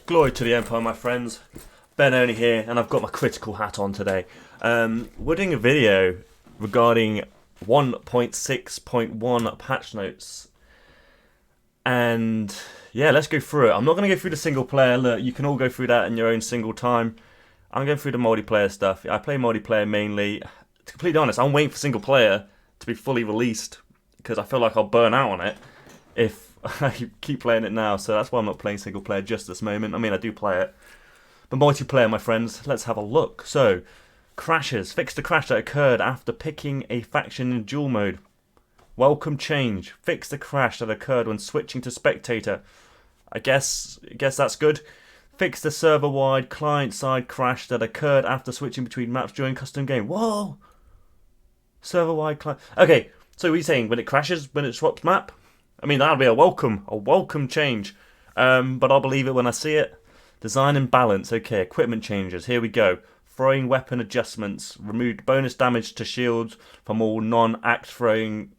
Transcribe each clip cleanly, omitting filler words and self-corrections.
Glory to the Empire, my friends. Ben only here, and I've got my critical hat on today. We're doing a video regarding 1.6.1 patch notes. And yeah, let's go through it. I'm not going to go through the single player. Look, you can all go through that in your own single time. I'm going through the multiplayer stuff. I play multiplayer mainly. To be completely honest, I'm waiting for single player to be fully released because I feel like I'll burn out on it if I keep playing it now. So that's why I'm not playing single player just this moment. I mean, I do play it. But multiplayer, my friends, let's have a look. So, crashes. Fix the crash that occurred after picking a faction in duel mode. Welcome change. Fix the crash that occurred when switching to spectator. I guess that's good. Fix the server-wide client-side crash that occurred after switching between maps during custom game. Whoa! Server-wide client. Okay, so what are you saying? When it crashes, when it swaps map? I mean, that'll be a welcome change. But I'll believe it when I see it. Design and balance. Okay, equipment changes. Here we go. Throwing weapon adjustments. Removed bonus damage to shields from all non-act throwing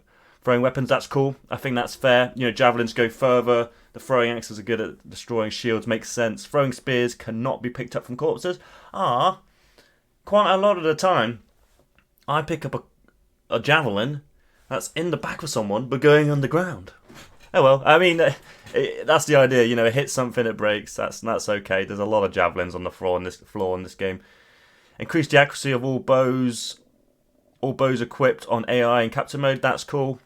weapons. That's cool. I think that's fair. You know, javelins go further. The throwing axes are good at destroying shields. Makes sense. Throwing spears cannot be picked up from corpses. Quite a lot of the time, I pick up a javelin that's in the back of someone but going underground. Oh well, I mean, that's the idea. You know, it hits something, it breaks. That's okay. There's a lot of javelins on the floor in this game. Increase the accuracy of all bows. All bows equipped on AI and captain mode. That's cool.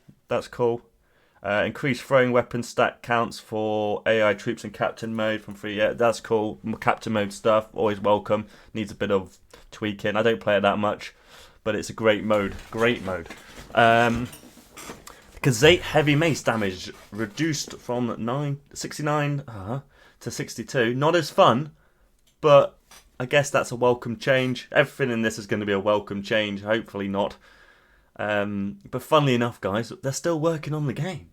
Increase throwing weapon stat counts for AI troops in captain mode from 3. Yeah, that's cool. Captain mode stuff, always welcome. Needs a bit of tweaking. I don't play it that much, but it's a great mode. Gazette heavy mace damage reduced from 69 to 62. Not as fun, but I guess that's a welcome change. Everything in this is going to be a welcome change. Hopefully not. But funnily enough, guys, they're still working on the game.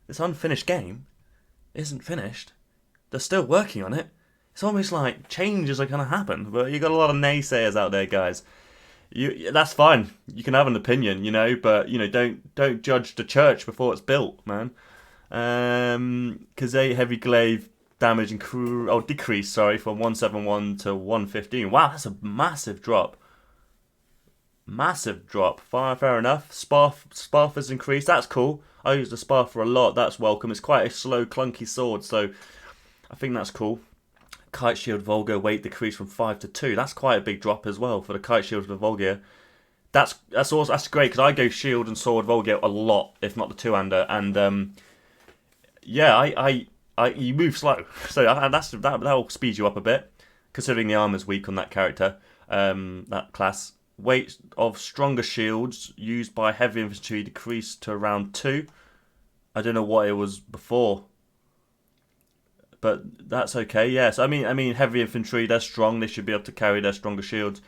This unfinished game isn't finished. They're still working on it. It's almost like changes are going to happen. But you got a lot of naysayers out there, guys. That's fine. You can have an opinion, you know, but you know, don't judge the church before it's built, man. Gazette heavy glaive damage decrease, from 171 to 115. Wow, that's a massive drop. Fair enough. Sparf has increased. That's cool. I use the Sparf a lot. That's welcome. It's quite a slow, clunky sword, so I think that's cool. Kite shield Volga weight decreased from 5 to 2. That's quite a big drop as well for the kite shield of Volga. That's great because I go shield and sword Volga a lot, if not the two-hander, and you move slow, so that'll speed you up a bit, considering the armor's weak on that character, that class. Weight of stronger shields used by heavy infantry decreased to around 2. I don't know what it was before, but that's okay. Yes, I mean heavy infantry, they're strong. They should be able to carry their stronger shields.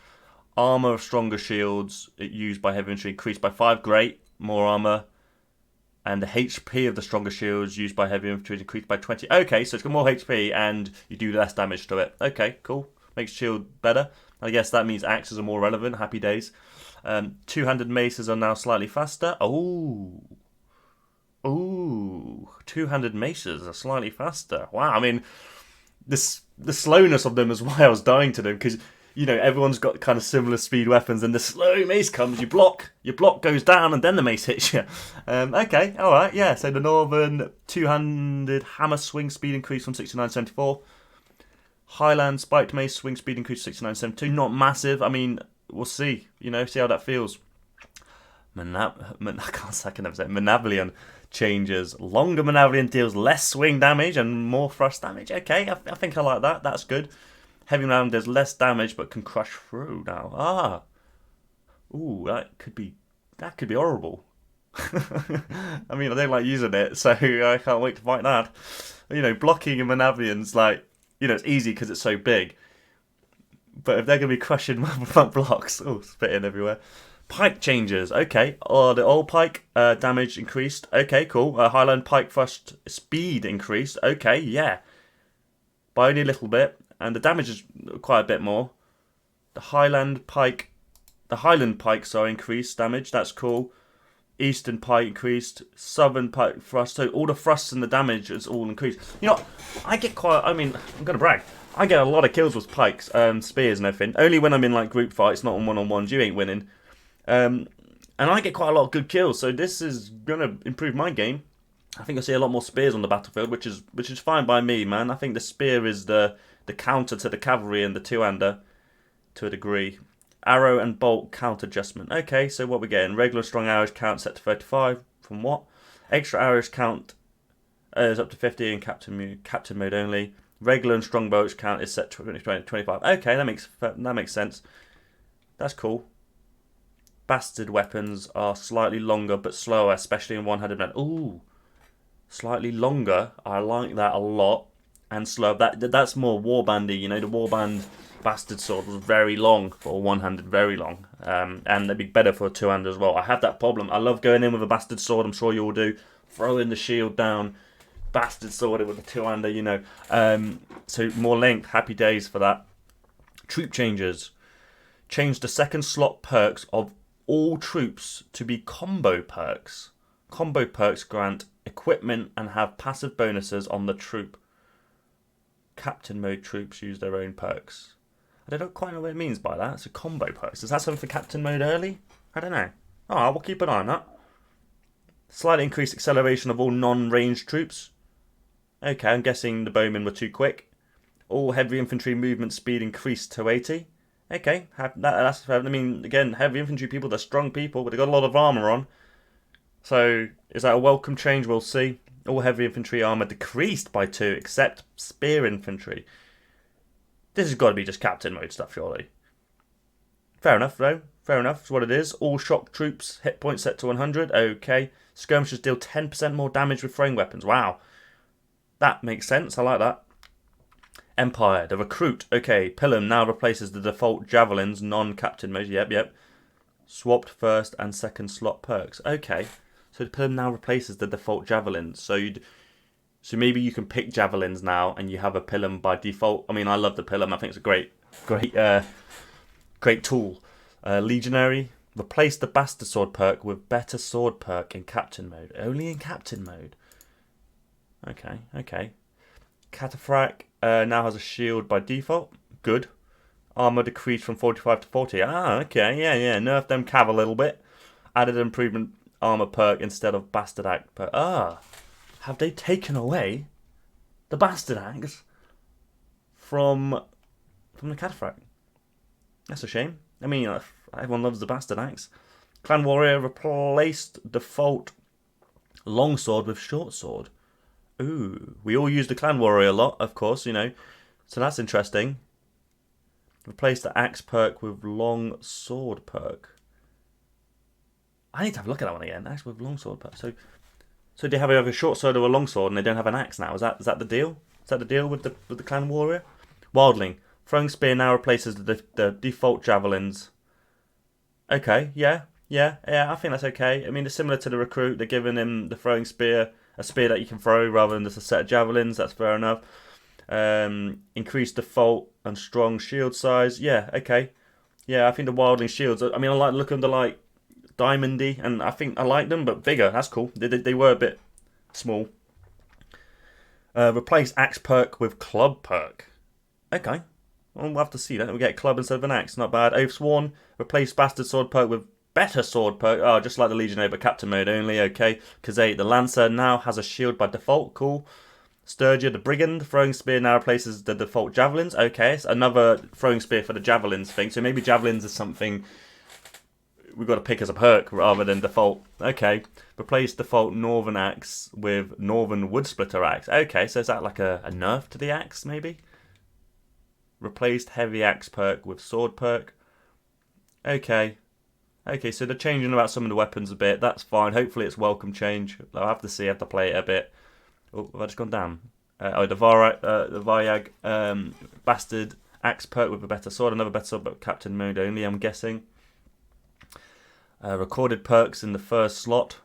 Armor of stronger shields used by heavy infantry increased by 5. Great, more armor. And the HP of the stronger shields used by heavy infantry increased by 20. Okay, so it's got more HP and you do less damage to it. Okay, cool. Makes shield better. I guess that means axes are more relevant. Happy days. Two-handed maces are now slightly faster. Ooh, two-handed maces are slightly faster. Wow, I mean, the slowness of them is why I was dying to them, because, you know, everyone's got kind of similar speed weapons, and the slow mace comes, you block, your block goes down, and then the mace hits you. Okay, alright, yeah, so the Northern two-handed hammer swing speed increased from 69 to 74. Highland spiked mace swing speed increased to 69 to 72. Not massive, I mean, we'll see, you know, see how that feels. Manablion changes. Longer Manablion deals less swing damage and more thrust damage. Okay, I think I like that. That's good. Heavy Manablion does less damage but can crush through now. Ooh, that could be horrible. I mean, I don't like using it, so I can't wait to fight that. You know, blocking a Manablion's like, you know, it's easy because it's so big. But if they're going to be crushing front blocks, spitting everywhere. Pike changes, okay. The old pike damage increased, okay, cool. Highland pike thrust speed increased, okay, yeah. By only a little bit, and the damage is quite a bit more. The Highland pike, increased damage, that's cool. Eastern pike increased, Southern pike thrust, so all the thrusts and the damage is all increased. You know, I'm going to brag. I get a lot of kills with pikes, spears and everything. Only when I'm in like group fights, not on one-on-ones. You ain't winning. And I get quite a lot of good kills, so this is gonna improve my game. I think I see a lot more spears on the battlefield, which is fine by me, man. I think the spear is the counter to the cavalry and the two-hander to a degree. Arrow and bolt count adjustment. Okay, so what we're getting? Regular strong arrows count set to 35. From what? Extra arrows count is up to 50 in captain mode only. Regular and strong bolts count is set to 25. Okay, that makes sense. That's cool. Bastard weapons are slightly longer but slower, especially in one-handed men. Ooh, slightly longer. I like that a lot. And slow. That's more warbandy. You know, the warband bastard sword was very long for one-handed, very long. And they'd be better for a two-handed as well. I have that problem. I love going in with a bastard sword. I'm sure you all do. Throwing the shield down, bastard sword with a two-hander. You know. So more length. Happy days for that. Troop changes. Change the second slot perks of all troops to be combo perks. Combo perks grant equipment and have passive bonuses on the troop. Captain mode troops use their own perks. I don't quite know what it means by that. It's a combo perks. Is that something for captain mode early? I don't know. Oh, we'll keep an eye on that. Slightly increased acceleration of all non-ranged troops. Okay, I'm guessing the bowmen were too quick. All heavy infantry movement speed increased to 80. Okay, that's fair. I mean, again, heavy infantry people, they're strong people, but they've got a lot of armour on. So, is that a welcome change? We'll see. All heavy infantry armour decreased by 2, except spear infantry. This has got to be just captain mode stuff, surely. Fair enough, though. Fair enough, it's what it is. All shock troops, hit points set to 100. Okay. Skirmishers deal 10% more damage with throwing weapons. Wow. That makes sense. I like that. Empire, the recruit. Okay, Pilum now replaces the default javelins, non-captain mode. Yep. Swapped first and second slot perks. Okay. So the Pilum now replaces the default javelins. So maybe you can pick javelins now, and you have a Pilum by default. I mean, I love the Pilum. I think it's a great tool. Legionary, replace the Bastard Sword perk with better sword perk in captain mode. Only in captain mode. Okay. Cataphract now has a shield by default. Good. Armor decreased from 45 to 40. Okay. Yeah. Nerfed them cav a little bit. Added improvement armor perk instead of Bastard Axe perk. Have they taken away the Bastard Axe from the Cataphract? That's a shame. I mean, everyone loves the Bastard Axe. Clan Warrior replaced default longsword with short sword. Ooh, we all use the Clan Warrior a lot, of course, you know. So that's interesting. Replace the axe perk with long sword perk. I need to have a look at that one again. Axe with long sword perk. So they have a short sword or a long sword, and they don't have an axe now. Is that the deal? Is that the deal with the Clan Warrior? Wildling, throwing spear now replaces the default javelins. Okay, yeah. I think that's okay. I mean, it's similar to the recruit. They're giving him the throwing spear, a spear that you can throw rather than just a set of javelins. That's fair enough. Increased default and strong shield size. Yeah, okay. Yeah, I think the wildling shields. I mean, I like the look of them. They're like diamondy, and I think I like them, but bigger. That's cool. They were a bit small. Replace axe perk with club perk. Okay. Well, we'll have to see that. We get club instead of an axe. Not bad. Oathsworn. Replace bastard sword perk with better sword perk. Oh, just like the Legionnaire, but captain mode only. Okay. Kazate, the Lancer, now has a shield by default. Cool. Sturgia, the Brigand, throwing spear now replaces the default javelins. Okay, it's another throwing spear for the javelins thing. So maybe javelins is something we've got to pick as a perk rather than default. Okay, replace default Northern Axe with Northern Wood Splitter Axe. Okay, so is that like a nerf to the axe, maybe? Replaced Heavy Axe perk with Sword perk. Okay, so they're changing about some of the weapons a bit. That's fine. Hopefully it's welcome change. I'll have to see, I have to play it a bit. Oh, have I just gone down? The Varyag Bastard Axe perk with a better sword. Another better sword, but captain mode only, I'm guessing. Recorded perks in the first slot.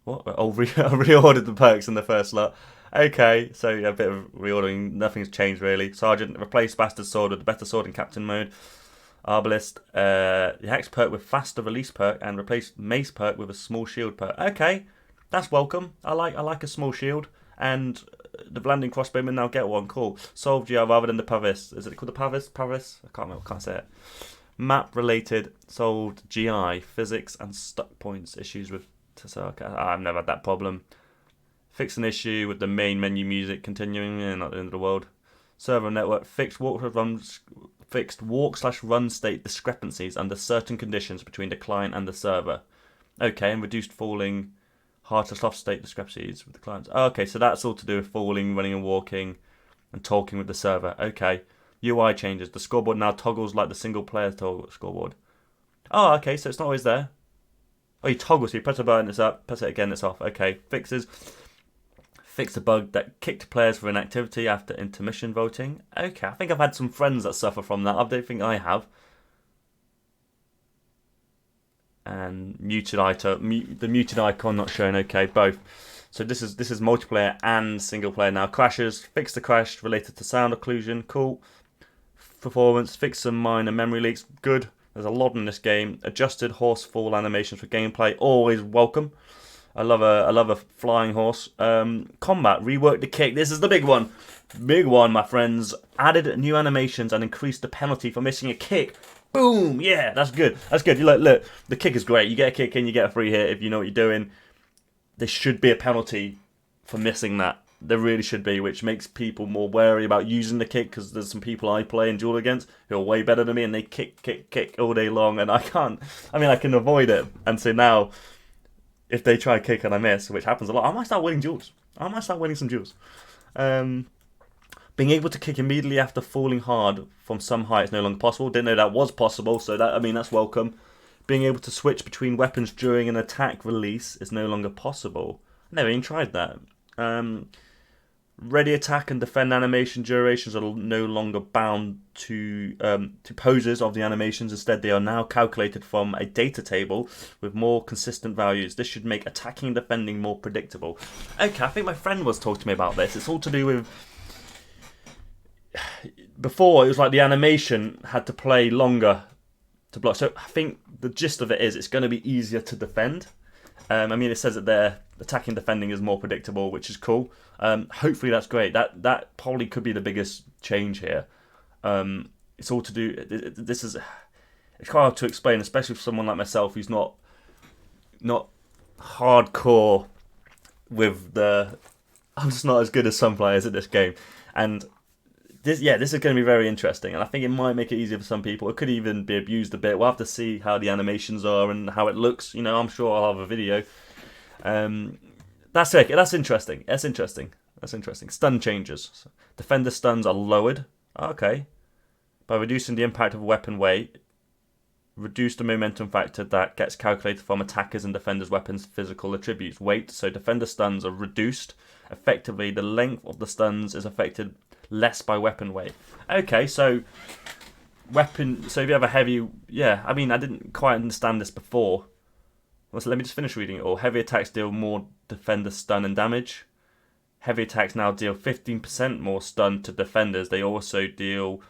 What? Oh, reordered the perks in the first slot. Okay, so a bit of reordering. Nothing's changed really. Sergeant, replace Bastard Sword with the better sword in captain mode. Arbalist, the Axe perk with faster release perk, and replace Mace perk with a small shield perk. Okay. That's welcome. I like a small shield, and the landing crossbowman now get one. Cool. Solve GR rather than the Pavis. Is it called the Pavis? Pavis? I can't remember. Can't say it. Map related solved GI physics and stuck points issues with Tasaka. I've never had that problem. Fix an issue with the main menu music continuing. Not the end of the world. Server network fixed walk/run state discrepancies under certain conditions between the client and the server. Okay, and reduced falling hard to soft state discrepancies with the clients. Oh, okay, so that's all to do with falling, running and walking, and talking with the server. Okay. UI changes. The scoreboard now toggles like the single player scoreboard. Oh, okay, so it's not always there. Oh, you toggle, so you press a button, it's up, press it again, it's off. Okay, fixes. Fix a bug that kicked players for inactivity after intermission voting. Okay, I think I've had some friends that suffer from that. I don't think I have. And the muted icon not shown. Okay, both. So this is multiplayer and single player now. Crashes. Fix the crash related to sound occlusion. Cool. Performance. Fix some minor memory leaks. Good. There's a lot in this game. Adjusted horse fall animations for gameplay. Always welcome. I love a flying horse. Combat, rework the kick. This is the big one. Big one, my friends. Added new animations and increased the penalty for missing a kick. Boom! Yeah, that's good. That's good. You look, the kick is great. You get a kick in, you get a free hit if you know what you're doing. There should be a penalty for missing that. There really should be, which makes people more wary about using the kick, because there's some people I play and duel against who are way better than me, and they kick all day long, and I can't. I mean, I can avoid it, and so now, if they try kick and I miss, which happens a lot, I might start winning duels. I might start winning some duels. Being able to kick immediately after falling hard from some height is no longer possible. Didn't know that was possible, so that's welcome. Being able to switch between weapons during an attack release is no longer possible. Never even tried that. Ready attack and defend animation durations are no longer bound to poses of the animations. Instead, they are now calculated from a data table with more consistent values. This should make attacking and defending more predictable. Okay, I think my friend was talking to me about this. It's all to do with... Before, it was like the animation had to play longer to block. So I think the gist of it is it's going to be easier to defend. I mean, it says that their attacking and defending is more predictable, which is cool. Hopefully that's great. That probably could be the biggest change here. It's all to do... It's quite hard to explain, especially for someone like myself who's not hardcore with the... I'm just not as good as some players at this game. And... This is going to be very interesting, and I think it might make it easier for some people. It could even be abused a bit. We'll have to see how the animations are and how it looks. You know, I'm sure I'll have a video. That's it. That's interesting. That's interesting. Stun changes. Defender stuns are lowered. Okay. By reducing the impact of weapon weight, reduce the momentum factor that gets calculated from attackers and defenders' weapons' physical attributes. Weight. So defender stuns are reduced. Effectively, the length of the stuns is affected less by weapon weight. Okay, so if you have a heavy... Yeah, I mean, I didn't quite understand this before. So let me just finish reading it all. Heavy attacks deal more defender stun and damage. Heavy attacks now deal 15% more stun to defenders. They also deal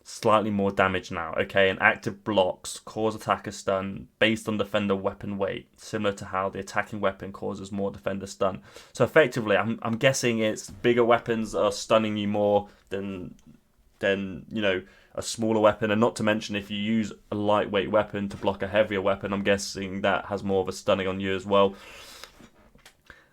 slightly more damage now. Okay, and active blocks cause attacker stun based on defender weapon weight, similar to how the attacking weapon causes more defender stun. So effectively, I'm guessing it's bigger weapons are stunning you more than a smaller weapon, and not to mention if you use a lightweight weapon to block a heavier weapon, I'm guessing that has more of a stunning on you as well.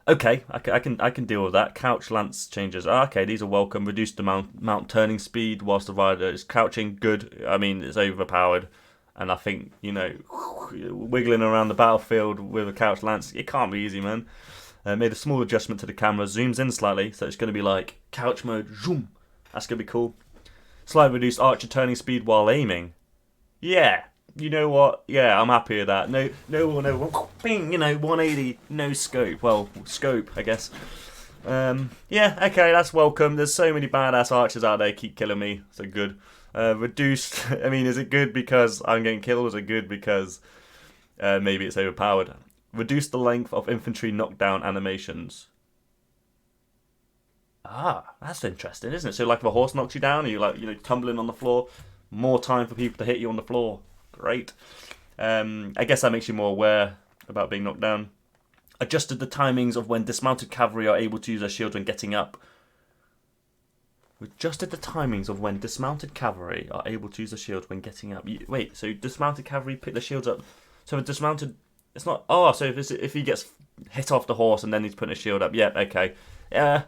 Okay, I can deal with that. Couch lance changes. Okay, these are welcome. Reduce the mount turning speed whilst the rider is crouching. Good. I mean, it's overpowered. And I think, wiggling around the battlefield with a couch lance, it can't be easy, man. Made a small adjustment to the camera. Zooms in slightly, so it's going to be like couch mode. Zoom. That's going to be cool. Slightly reduced archer turning speed while aiming. Yeah. You know what? Yeah, I'm happy with that. No, bing, 180, no scope. Well, scope, I guess. Yeah, okay, that's welcome. There's so many badass archers out there keep killing me, so good. Reduced, I mean, is it good because I'm getting killed, or is it good because maybe it's overpowered? Reduce the length of infantry knockdown animations. Ah, that's interesting, isn't it? So like if a horse knocks you down, and you're tumbling on the floor, more time for people to hit you on the floor. Great. I guess that makes you more aware about being knocked down. Adjusted the timings of when dismounted cavalry are able to use their shields when getting up. We adjusted the timings of when dismounted cavalry are able to use the shield when getting up. Wait, so dismounted cavalry pick the shields up. So a dismounted, it's not. Oh, so if he gets hit off the horse and then he's putting a shield up. Yeah, okay. Yeah.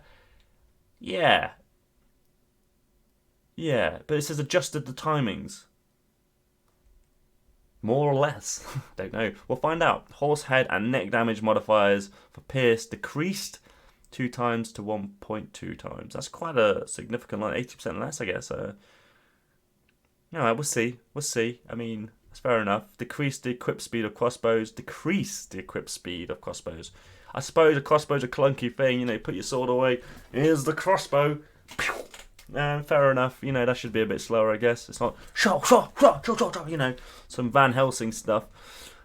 Yeah, but it says adjusted the timings. More or less. Don't know. We'll find out. Horse head and neck damage modifiers for pierce decreased 2 times to 1.2 times. That's quite a significant, like 80% less, I guess. No, we'll see. We'll see. I mean, that's fair enough. Decrease the equip speed of crossbows. Decrease the equip speed of crossbows. I suppose a crossbow's a clunky thing. You know, put your sword away. Here's the crossbow. Fair enough. You know, that should be a bit slower, I guess. It's not shot, you know, some Van Helsing stuff.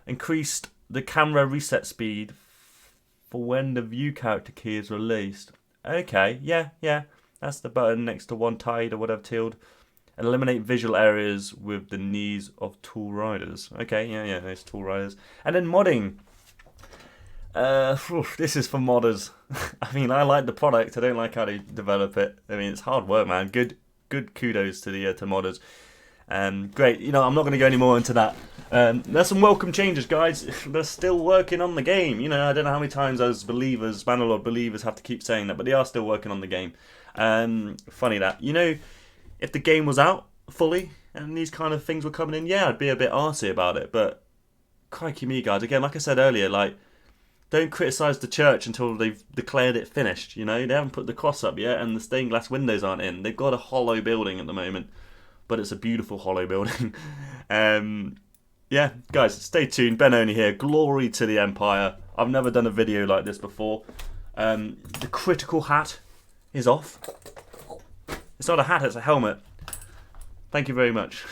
Increased the camera reset speed for when the view character key is released. Okay, yeah. That's the button next to one tide or whatever tilde. And eliminate visual areas with the knees of tool riders. Okay, yeah, there's tool riders. And then modding. This is for modders. I mean, I like the product. I don't like how they develop it. I mean, it's hard work, man. Good kudos to the to modders. Great. You know, I'm not going to go any more into that. There's some welcome changes, guys. They're still working on the game. You know, I don't know how many times as believers, Bannerlord believers, have to keep saying that, but they are still working on the game. Funny that. You know, if the game was out fully and these kind of things were coming in, yeah, I'd be a bit arsey about it. But crikey me, guys. Again, like I said earlier, like, don't criticise the church until they've declared it finished. You know, they haven't put the cross up yet, and the stained glass windows aren't in. They've got a hollow building at the moment, but it's a beautiful hollow building. Yeah, guys, stay tuned. Ben Only here. Glory to the Empire. I've never done a video like this before. The critical hat is off. It's not a hat; it's a helmet. Thank you very much.